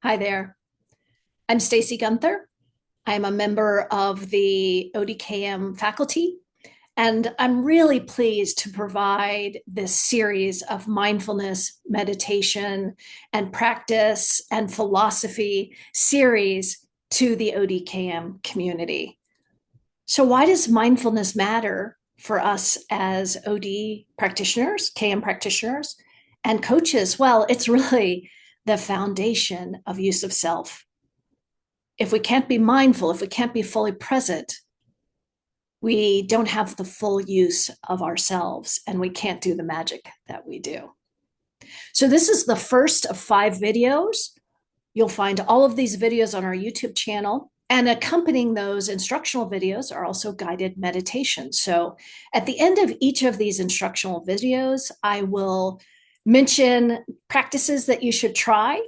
Hi there. I'm Stacey Guenther. I'm a member of the ODKM faculty, and I'm really pleased to provide this series of mindfulness, meditation, and practice and philosophy series to the ODKM community. So, why does mindfulness matter for us as OD practitioners, KM practitioners, and coaches? Well, it's really the foundation of use of self. If we can't be mindful, if we can't be fully present, we don't have the full use of ourselves and we can't do the magic that we do. So, this is the first of 5 videos. You'll find all of these videos on our YouTube channel. And accompanying those instructional videos are also guided meditations. So, at the end of each of these instructional videos, I will mention practices that you should try.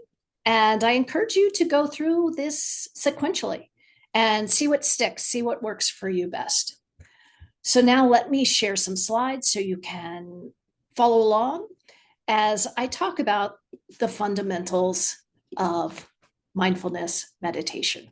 And I encourage you to go through this sequentially and see what sticks, see what works for you best. So now let me share some slides so you can follow along as I talk about the fundamentals of mindfulness meditation.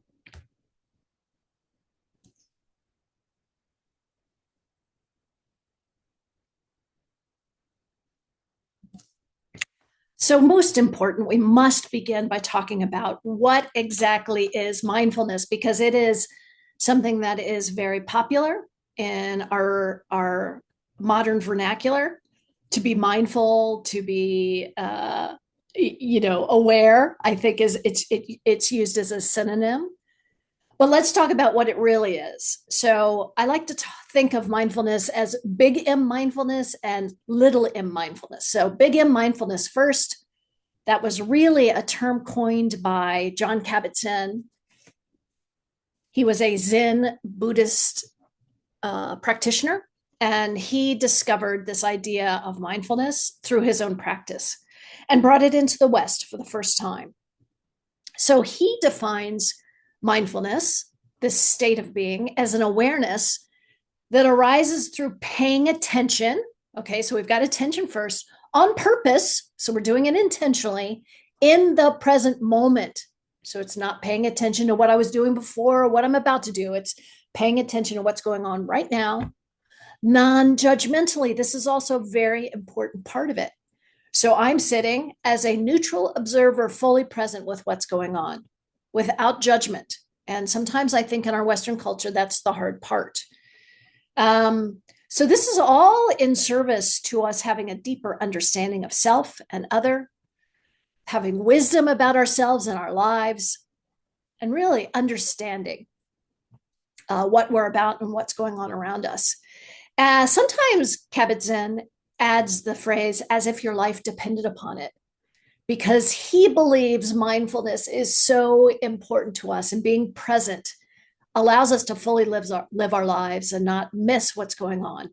So, most important, we must begin by talking about what exactly is mindfulness, because it is something that is very popular in our modern vernacular. To be mindful, to be aware, I think it's used as a synonym. But let's talk about what it really is. So I like to think of mindfulness as big M mindfulness and little m mindfulness. So big M mindfulness first, that was really a term coined by Jon Kabat-Zinn. He was a Zen Buddhist practitioner, and he discovered this idea of mindfulness through his own practice and brought it into the West for the first time. So he defines mindfulness, this state of being, as an awareness that arises through paying attention. Okay, so we've got attention first on purpose. So we're doing it intentionally in the present moment. So it's not paying attention to what I was doing before or what I'm about to do. It's paying attention to what's going on right now, non-judgmentally. This is also a very important part of it. So I'm sitting as a neutral observer, fully present with what's going on, without judgment. And sometimes I think in our Western culture, that's the hard part. So this is all in service to us having a deeper understanding of self and other, having wisdom about ourselves and our lives, and really understanding what we're about and what's going on around us. Sometimes Kabat-Zinn adds the phrase, as if your life depended upon it, because he believes mindfulness is so important to us, and being present allows us to fully live our lives and not miss what's going on.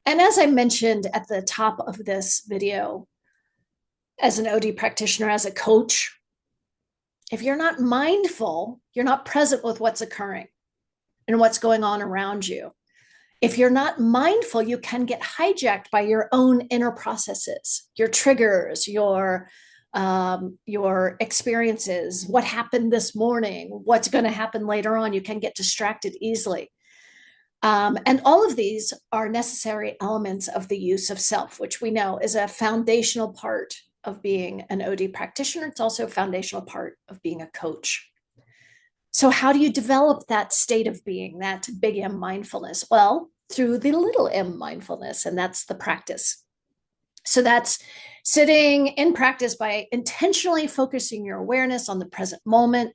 And as I mentioned at the top of this video, as an OD practitioner, as a coach, if you're not mindful, you're not present with what's occurring and what's going on around you. If you're not mindful, you can get hijacked by your own inner processes, your triggers, your experiences, what happened this morning, what's going to happen later on. You can get distracted easily. And all of these are necessary elements of the use of self, which we know is a foundational part of being an OD practitioner. It's also a foundational part of being a coach. So how do you develop that state of being, that big M mindfulness? Well, through the little m mindfulness, and that's the practice. So that's sitting in practice by intentionally focusing your awareness on the present moment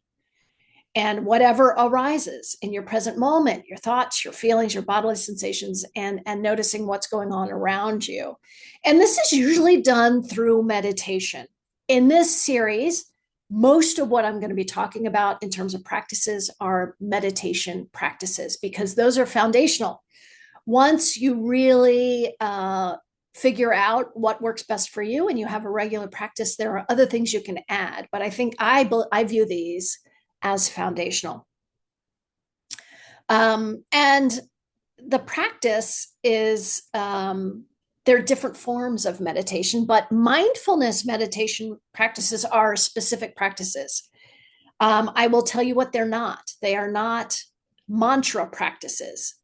and whatever arises in your present moment, your thoughts, your feelings, your bodily sensations, and noticing what's going on around you. And this is usually done through meditation. In this series, most of what I'm going to be talking about in terms of practices are meditation practices, because those are foundational. Once you really figure out what works best for you and you have a regular practice, there are other things you can add. But I think I view these as foundational. And the practice is there are different forms of meditation, but mindfulness meditation practices are specific practices. I will tell you what they're not. They are not mantra practices.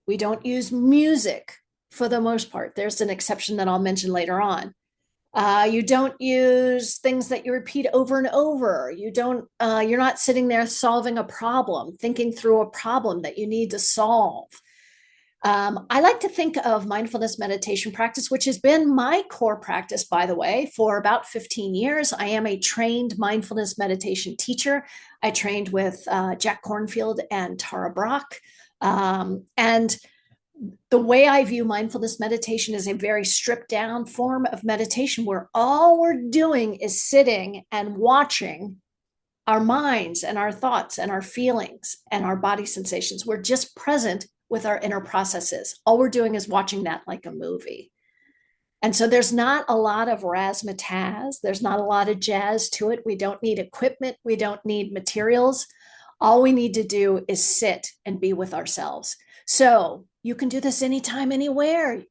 We don't use music for the most part. There's an exception that I'll mention later on. You don't use things that you repeat over and over. You're not sitting there solving a problem, thinking through a problem that you need to solve. I like to think of mindfulness meditation practice, which has been my core practice, by the way, for about 15 years. I am a trained mindfulness meditation teacher. I trained with Jack Kornfield and Tara Brach. And the way I view mindfulness meditation is a very stripped down form of meditation where all we're doing is sitting and watching our minds and our thoughts and our feelings and our body sensations. We're just present with our inner processes. All we're doing is watching that like a movie. And so there's not a lot of razzmatazz. There's not a lot of jazz to it. We don't need equipment. We don't need materials. All we need to do is sit and be with ourselves. So you can do this anytime, anywhere.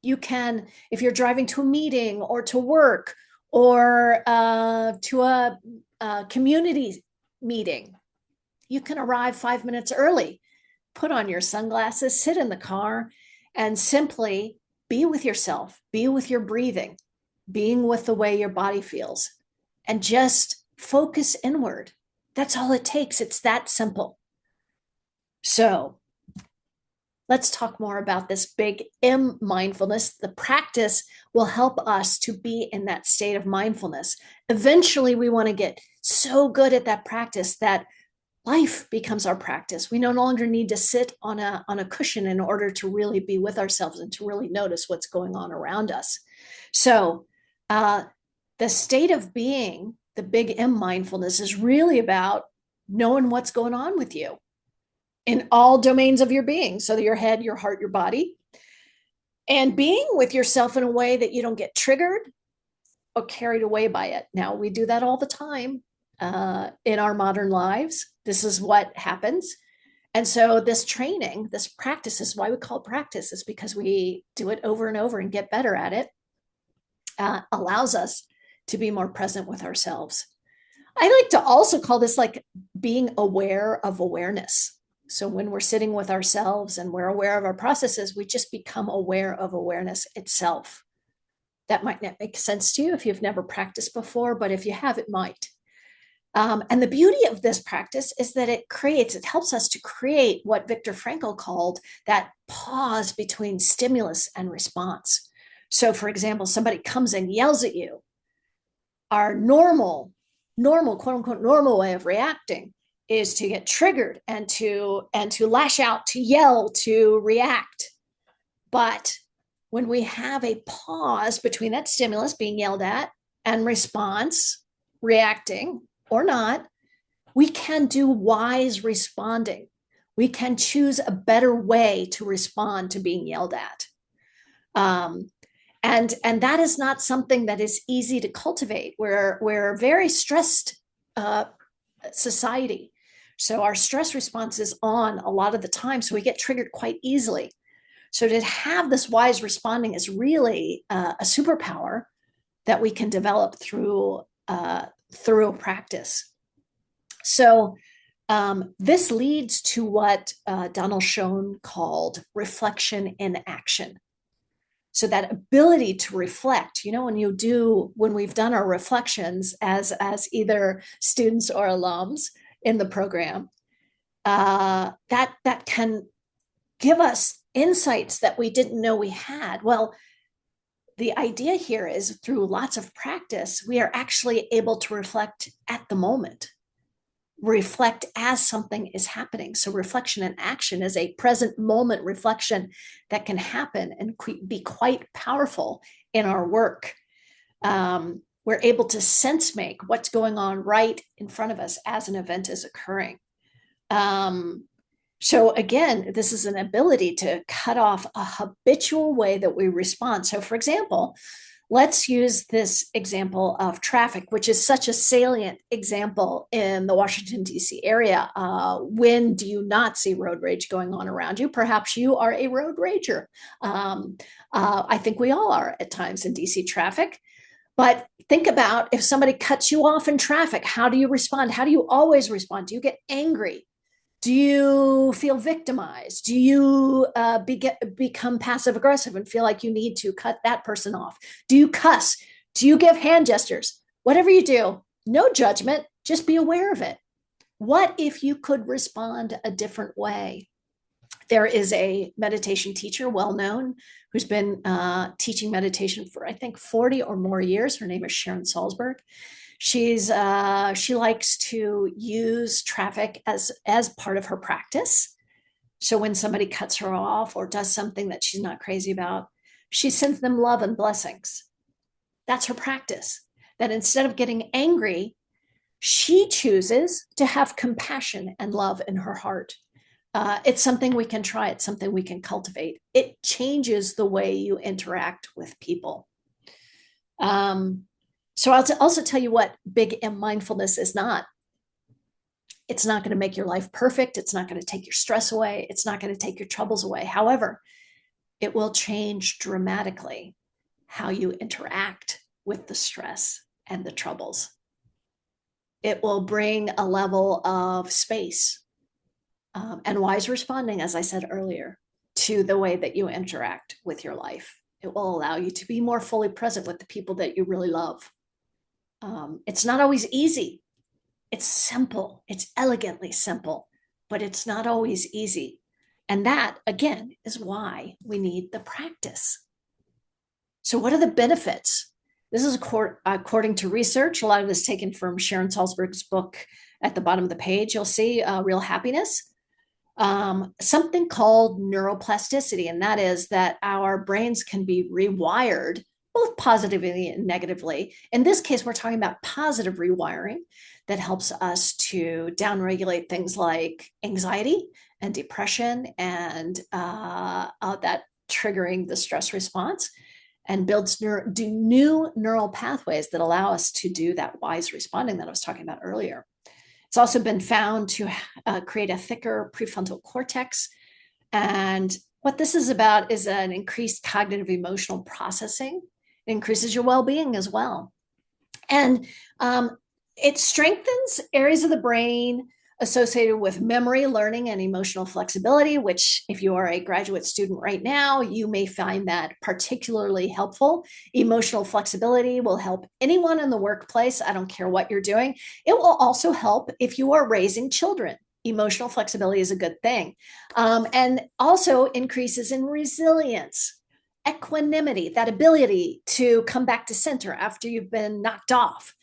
You can, if you're driving to a meeting or to work or to a community meeting, you can arrive 5 minutes early, put on your sunglasses, sit in the car, and simply be with yourself, be with your breathing, being with the way your body feels, and just focus inward. That's all it takes. It's that simple. So let's talk more about this big M mindfulness. The practice will help us to be in that state of mindfulness. Eventually, we want to get so good at that practice that life becomes our practice. We no longer need to sit on a cushion in order to really be with ourselves and to really notice what's going on around us. So the state of being, the big M mindfulness, is really about knowing what's going on with you in all domains of your being. So your head, your heart, your body, and being with yourself in a way that you don't get triggered or carried away by it. Now, we do that all the time in our modern lives. This is what happens. And so this training, this practice, is why we call it practice, is because we do it over and over and get better at it, allows us to be more present with ourselves. I like to also call this like being aware of awareness. So when we're sitting with ourselves and we're aware of our processes, we just become aware of awareness itself. That might not make sense to you if you've never practiced before, but if you have, it might. And the beauty of this practice is that it helps us to create what Viktor Frankl called that pause between stimulus and response. So for example, somebody comes and yells at you. Our normal, quote unquote, normal way of reacting is to get triggered and to lash out, to yell, to react. But when we have a pause between that stimulus being yelled at and response, reacting or not, we can do wise responding. We can choose a better way to respond to being yelled at. And that is not something that is easy to cultivate. We're a very stressed society. So our stress response is on a lot of the time. So we get triggered quite easily. So to have this wise responding is really a superpower that we can develop through practice. So this leads to what Donald Schoen called reflection in action. So that ability to reflect, when we've done our reflections as either students or alums in the program, that can give us insights that we didn't know we had. Well, the idea here is through lots of practice, we are actually able to reflect at the moment, reflect as something is happening. So reflection in action is a present moment reflection that can happen and be quite powerful in our work. We're able to sense make what's going on right in front of us as an event is occurring. So again, this is an ability to cut off a habitual way that we respond. So for example, Let's use this example of traffic, which is such a salient example in the Washington, D.C. area. When do you not see road rage going on around you? Perhaps you are a road rager. Um, I think we all are at times in DC traffic. But think about if somebody cuts you off in traffic, how do you respond? How do you always respond? Do you get angry? Do you feel victimized? Do you become passive aggressive and feel like you need to cut that person off? Do you cuss? Do you give hand gestures? Whatever you do, no judgment, just be aware of it. What if you could respond a different way? There is a meditation teacher, well known, who's been teaching meditation for, I think, 40 or more years. Her name is Sharon Salzberg. She likes to use traffic as part of her practice. So when somebody cuts her off or does something that she's not crazy about, she sends them love and blessings. That's her practice. That instead of getting angry, she chooses to have compassion and love in her heart. It's something we can try. It's something we can cultivate. It changes the way you interact with people. So I'll also tell you what big M mindfulness is not. It's not going to make your life perfect. It's not going to take your stress away. It's not going to take your troubles away. However, it will change dramatically how you interact with the stress and the troubles. It will bring a level of space and wise responding, as I said earlier, to the way that you interact with your life. It will allow you to be more fully present with the people that you really love. It's not always easy. It's simple. It's elegantly simple, but it's not always easy. And that, again, is why we need the practice. So what are the benefits? This is according to research. A lot of this taken from Sharon Salzberg's book. At the bottom of the page, you'll see Real Happiness. Something called neuroplasticity, and that is that our brains can be rewired both positively and negatively. In this case, we're talking about positive rewiring that helps us to downregulate things like anxiety and depression and that triggering the stress response, and builds new neural pathways that allow us to do that wise responding that I was talking about earlier. It's also been found to create a thicker prefrontal cortex. And what this is about is an increased cognitive emotional processing. It increases your well-being as well. And it strengthens areas of the brain associated with memory, learning, and emotional flexibility, which if you are a graduate student right now, you may find that particularly helpful. Emotional flexibility will help anyone in the workplace. I don't care what you're doing. It will also help if you are raising children. Emotional flexibility is a good thing. And also increases in resilience, equanimity, that ability to come back to center after you've been knocked off.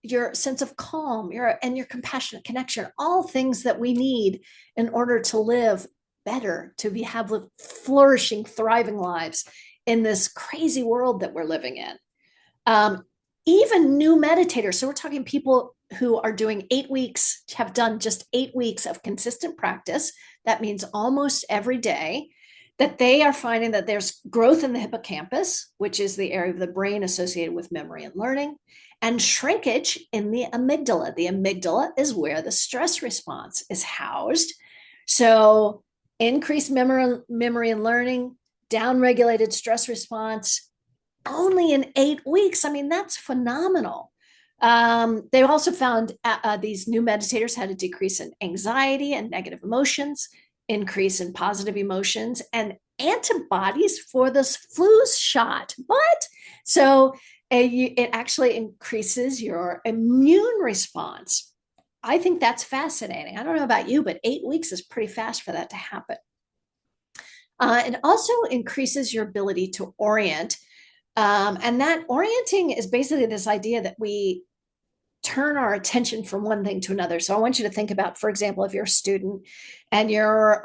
Your sense of calm, your compassionate connection, all things that we need in order to live better, to have flourishing, thriving lives in this crazy world that we're living in. Even new meditators. So we're talking people who are doing 8 weeks, have done just 8 weeks of consistent practice. That means almost every day, that they are finding that there's growth in the hippocampus, which is the area of the brain associated with memory and learning, and shrinkage in the amygdala. The amygdala is where the stress response is housed. So increased memory and learning, downregulated stress response, only in 8 weeks. I mean, that's phenomenal. They also found these new meditators had a decrease in anxiety and negative emotions, increase in positive emotions, and antibodies for this flu shot. What? So it actually increases your immune response. I think that's fascinating. I don't know about you, but 8 weeks is pretty fast for that to happen. It also increases your ability to orient. And that orienting is basically this idea that we turn our attention from one thing to another. So I want you to think about, for example, if you're a student and you're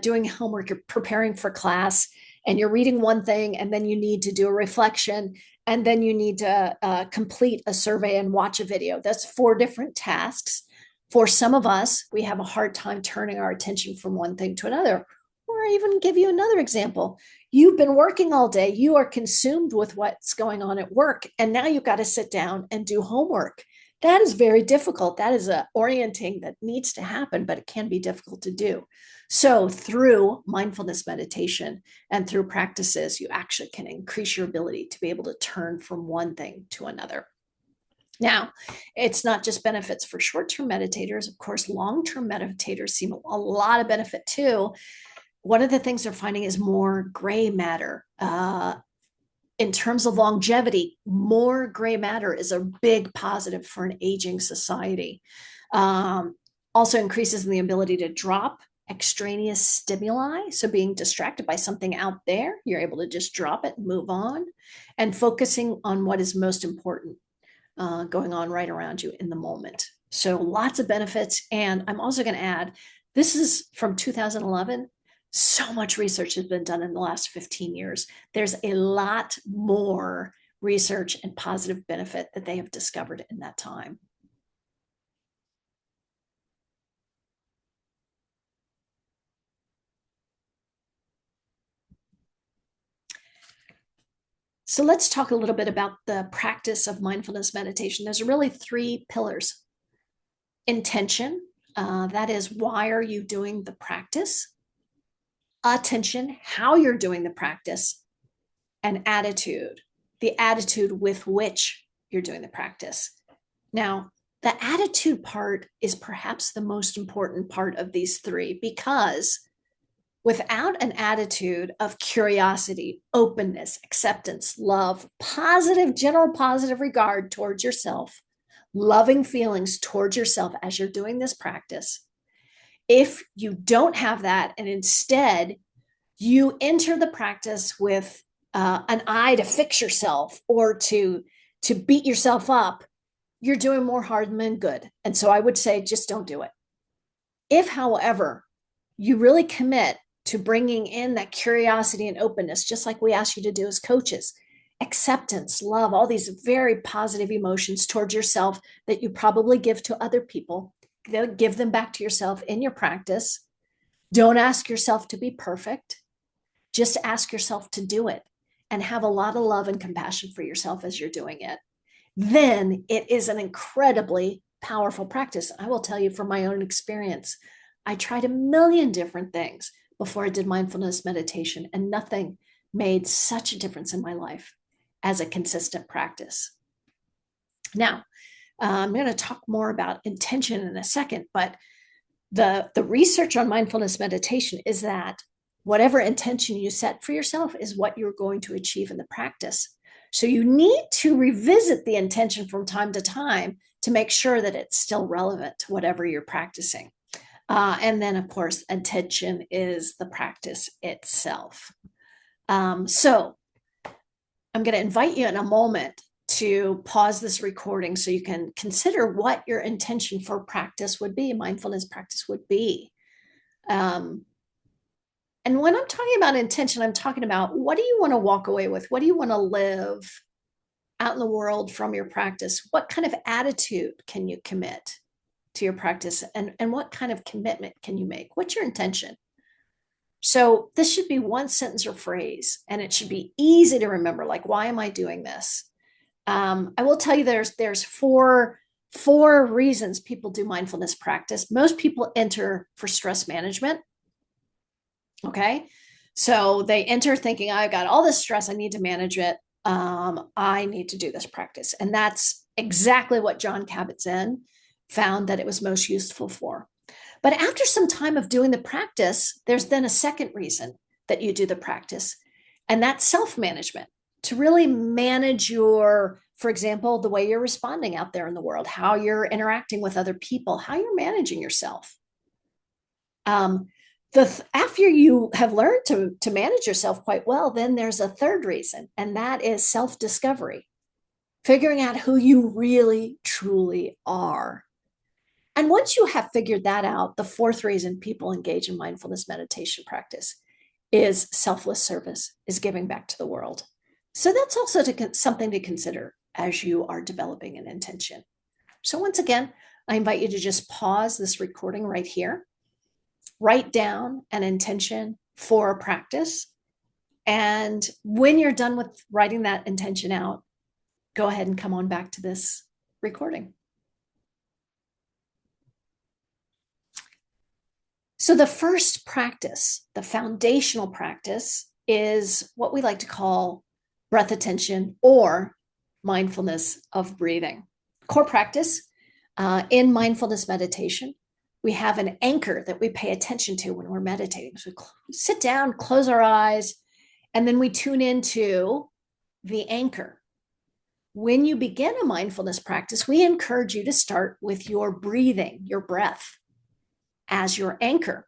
doing homework, you're preparing for class, and you're reading one thing, and then you need to do a reflection, and then you need to complete a survey and watch a video. That's 4 different tasks. For some of us, we have a hard time turning our attention from one thing to another. Or even give you another example. You've been working all day, you are consumed with what's going on at work, and now you've got to sit down and do homework. That is very difficult. That is a orienting that needs to happen, but it can be difficult to do. So through mindfulness meditation and through practices, you actually can increase your ability to be able to turn from one thing to another. Now, it's not just benefits for short-term meditators. Of course, long-term meditators see a lot of benefit too. One of the things they're finding is more gray matter. In terms of longevity, more gray matter is a big positive for an aging society. Also increases in the ability to drop extraneous stimuli. So being distracted by something out there, you're able to just drop it and move on, and focusing on what is most important going on right around you in the moment. So lots of benefits. And I'm also going to add, this is from 2011. So much research has been done in the last 15 years. There's a lot more research and positive benefit that they have discovered in that time. So let's talk a little bit about the practice of mindfulness meditation. There's really three pillars. Intention, that is, why are you doing the practice? Attention, how you're doing the practice. And attitude, the attitude with which you're doing the practice. Now, the attitude part is perhaps the most important part of these three, because without an attitude of curiosity, openness, acceptance, love, positive, general positive regard towards yourself, loving feelings towards yourself as you're doing this practice, if you don't have that and instead you enter the practice with an eye to fix yourself or to beat yourself up, you're doing more harm than good. And so I would say just don't do it. If, however, you really commit to bringing in that curiosity and openness, just like we ask you to do as coaches, acceptance, love, all these very positive emotions towards yourself that you probably give to other people, give them back to yourself in your practice. Don't ask yourself to be perfect. Just ask yourself to do it and have a lot of love and compassion for yourself as you're doing it. Then it is an incredibly powerful practice. I will tell you from my own experience, I tried a million different things before I did mindfulness meditation, and nothing made such a difference in my life as a consistent practice. Now, I'm going to talk more about intention in a second, but the research on mindfulness meditation is that whatever intention you set for yourself is what you're going to achieve in the practice. So you need to revisit the intention from time to time to make sure that it's still relevant to whatever you're practicing. And then, of course, intention is the practice itself. So I'm going to invite you in a moment to pause this recording so you can consider what your intention for practice would be, mindfulness practice would be. And when I'm talking about intention, I'm talking about, what do you want to walk away with? What do you want to live out in the world from your practice? What kind of attitude can you commit to your practice? And what kind of commitment can you make? What's your intention? So this should be one sentence or phrase, and it should be easy to remember, like, why am I doing this? I will tell you there's four reasons people do mindfulness practice. Most people enter for stress management. Okay. So they enter thinking, I've got all this stress, I need to manage it. I need to do this practice. And that's exactly what John Kabat-Zinn found that it was most useful for. But after some time of doing the practice, there's then a second reason that you do the practice, and that's self-management, to really manage your, for example, the way you're responding out there in the world, how you're interacting with other people, how you're managing yourself. After you have learned to manage yourself quite well, then there's a third reason, and that is self-discovery, figuring out who you really, truly are. And once you have figured that out, the fourth reason people engage in mindfulness meditation practice is selfless service, is giving back to the world. So that's also something to consider as you are developing an intention. So once again, I invite you to just pause this recording right here. Write down an intention for a practice. And when you're done with writing that intention out, go ahead and come on back to this recording. So the first practice, the foundational practice, is what we like to call breath attention or mindfulness of breathing. Core practice in mindfulness meditation, we have an anchor that we pay attention to when we're meditating. So we sit down, close our eyes, and then we tune into the anchor. When you begin a mindfulness practice, we encourage you to start with your breathing, your breath, as your anchor.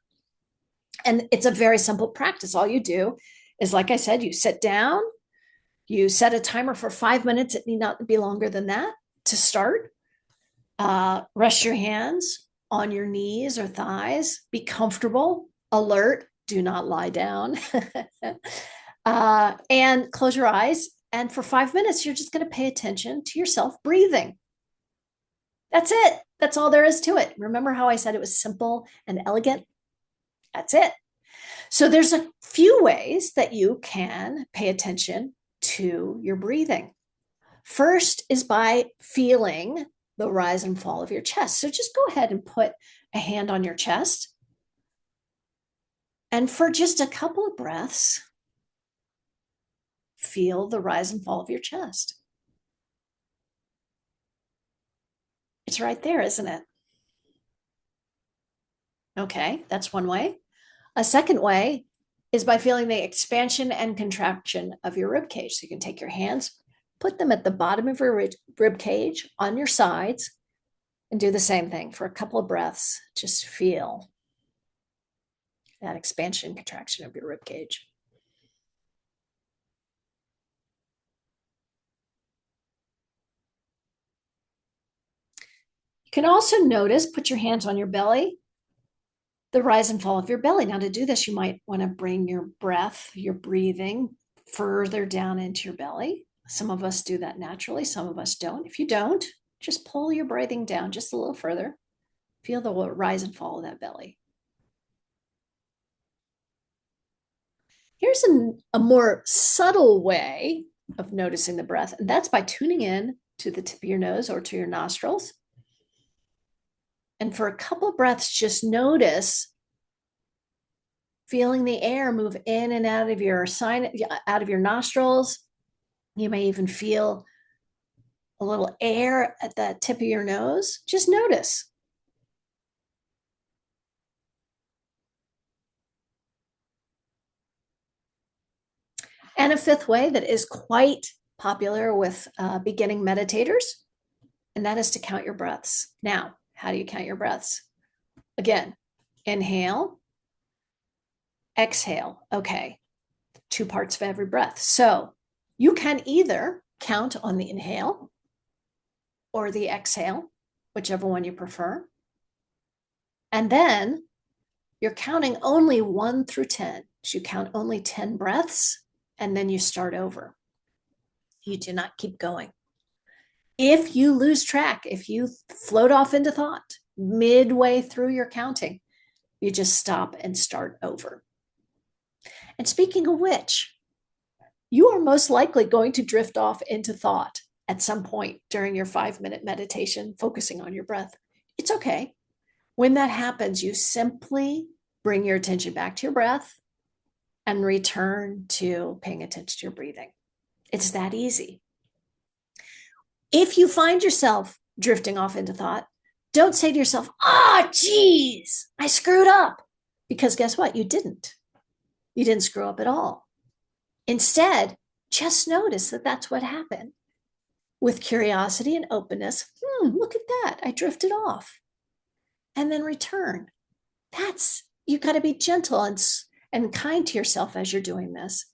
And it's a very simple practice. All you do is, like I said, you sit down, you set a timer for 5 minutes. It need not be longer than that to start. Rest your hands on your knees or thighs. Be comfortable, alert. Do not lie down. And close your eyes. And for 5 minutes, you're just going to pay attention to yourself breathing. That's it. That's all there is to it. Remember how I said it was simple and elegant? That's it. So there's a few ways that you can pay attention to your breathing. First is by feeling the rise and fall of your chest. So just go ahead and put a hand on your chest. And for just a couple of breaths, feel the rise and fall of your chest. It's right there, isn't it? Okay, that's one way. A second way is by feeling the expansion and contraction of your rib cage. So you can take your hands, put them at the bottom of your rib cage on your sides, and do the same thing for a couple of breaths. Just feel that expansion and contraction of your rib cage. You can also notice, put your hands on your belly, the rise and fall of your belly. Now, to do this, you might want to bring your breath, your breathing further down into your belly. Some of us do that naturally, some of us don't. If you don't, just pull your breathing down just a little further. Feel the rise and fall of that belly. Here's a more subtle way of noticing the breath, and that's by tuning in to the tip of your nose or to your nostrils. And for a couple of breaths, just notice feeling the air move in and out of your nostrils. You may even feel a little air at the tip of your nose. Just notice. And a fifth way that is quite popular with beginning meditators, and that is to count your breaths. Now, how do you count your breaths? Again, inhale, exhale. Okay, 2 parts of every breath. So you can either count on the inhale or the exhale, whichever one you prefer. And then you're counting only 1 through 10. So you count only 10 breaths, and then you start over. You do not keep going. If you lose track, if you float off into thought midway through your counting, you just stop and start over. And speaking of which, you are most likely going to drift off into thought at some point during your 5-minute meditation, focusing on your breath. It's okay. When that happens, you simply bring your attention back to your breath and return to paying attention to your breathing. It's that easy. If you find yourself drifting off into thought, don't say to yourself, geez, I screwed up. Because guess what? You didn't. You didn't screw up at all. Instead, just notice that that's what happened. With curiosity and openness, look at that. I drifted off. And then return. You got to be gentle and kind to yourself as you're doing this,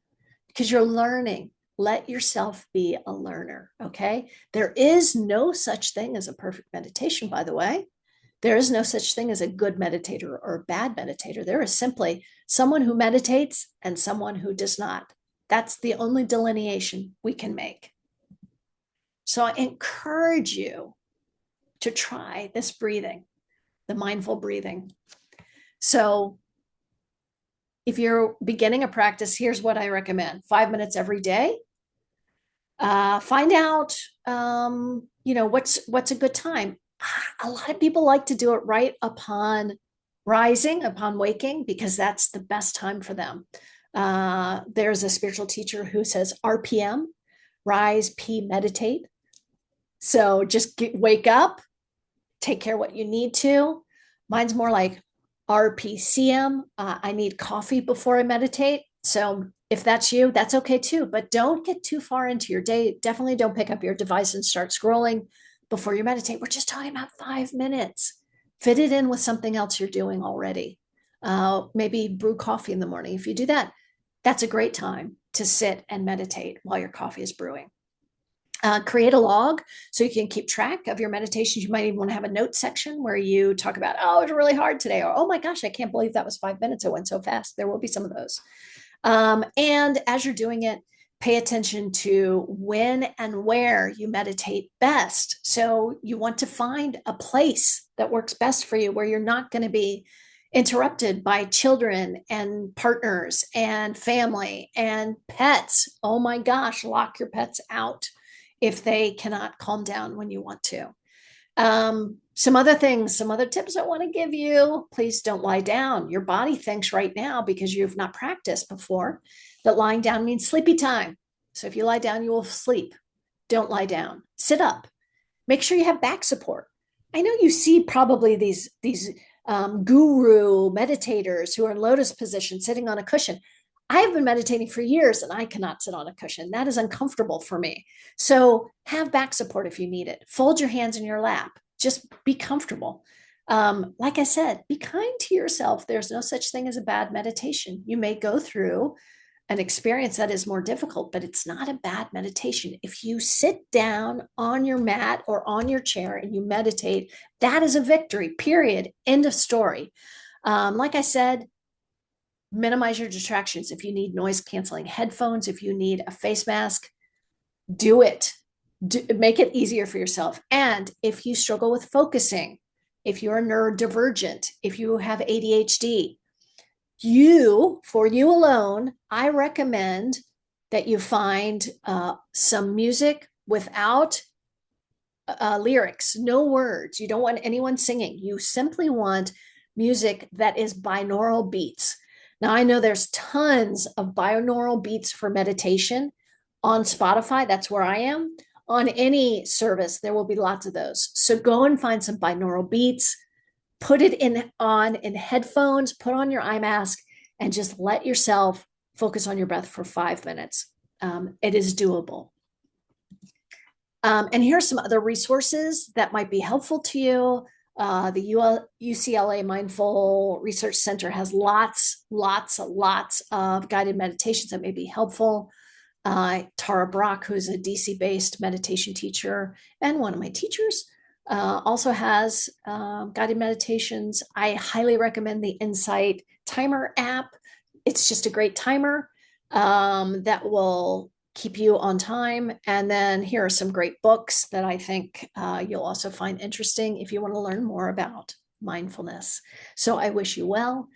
because you're learning. Let yourself be a learner, okay? There is no such thing as a perfect meditation, by the way. There is no such thing as a good meditator or a bad meditator. There is simply someone who meditates and someone who does not. That's the only delineation we can make. So I encourage you to try this breathing, the mindful breathing. So if you're beginning a practice, here's what I recommend: 5 minutes every day. Find out, what's a good time. A lot of people like to do it right upon rising, upon waking, because that's the best time for them. There's a spiritual teacher who says RPM, rise, P, meditate. So just wake up, take care of what you need to. Mine's more like RPCM. I need coffee before I meditate. So if that's you, that's okay too. But don't get too far into your day. Definitely don't pick up your device and start scrolling before you meditate. We're just talking about 5 minutes. Fit it in with something else you're doing already. Maybe brew coffee in the morning. If you do that, that's a great time to sit and meditate while your coffee is brewing. Create a log so you can keep track of your meditations. You might even want to have a note section where you talk about, oh, it was really hard today, or oh my gosh, I can't believe that was 5 minutes. It went so fast. There will be some of those. And as you're doing it, pay attention to when and where you meditate best. So you want to find a place that works best for you, where you're not going to be interrupted by children and partners and family and pets. Oh my gosh, lock your pets out if they cannot calm down when you want to. Some other things, some other tips I want to give you: please don't lie down. Your body thinks right now, because you've not practiced before, that lying down means sleepy time. So if you lie down, you will sleep. Don't lie down. Sit up. Make sure you have back support. I know you see probably these guru meditators who are in lotus position sitting on a cushion. I have been meditating for years and I cannot sit on a cushion. That is uncomfortable for me. So have back support if you need it. Fold your hands in your lap. Just be comfortable. Like I said, be kind to yourself. There's no such thing as a bad meditation. You may go through an experience that is more difficult, but it's not a bad meditation. If you sit down on your mat or on your chair and you meditate, that is a victory, period. End of story. Like I said, minimize your distractions. If you need noise canceling headphones, if you need a face mask, do it. Make it easier for yourself. And if you struggle with focusing, if you're neurodivergent, if you have ADHD, for you alone, I recommend that you find some music without lyrics, no words. You don't want anyone singing. You simply want music that is binaural beats. Now, I know there's tons of binaural beats for meditation on Spotify. That's where I am. On any service, there will be lots of those. So go and find some binaural beats, put it in headphones, put on your eye mask, and just let yourself focus on your breath for 5 minutes. It is doable. And here's some other resources that might be helpful to you. The UCLA Mindful Research Center has lots of guided meditations that may be helpful. Tara Brach, who's a DC-based meditation teacher and one of my teachers, also has guided meditations. I highly recommend the Insight Timer app. It's just a great timer that will keep you on time. And then here are some great books that I think you'll also find interesting if you want to learn more about mindfulness. So I wish you well.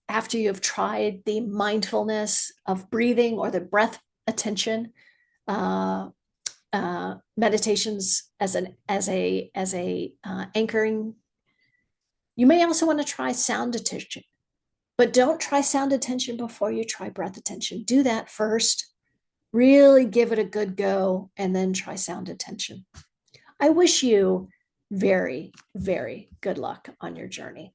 After you've tried the mindfulness of breathing or the breath attention meditations as a anchoring, you may also want to try sound attention, but don't try sound attention before you try breath attention. Do that first. Really give it a good go, and then try sound attention. I wish you very, very good luck on your journey.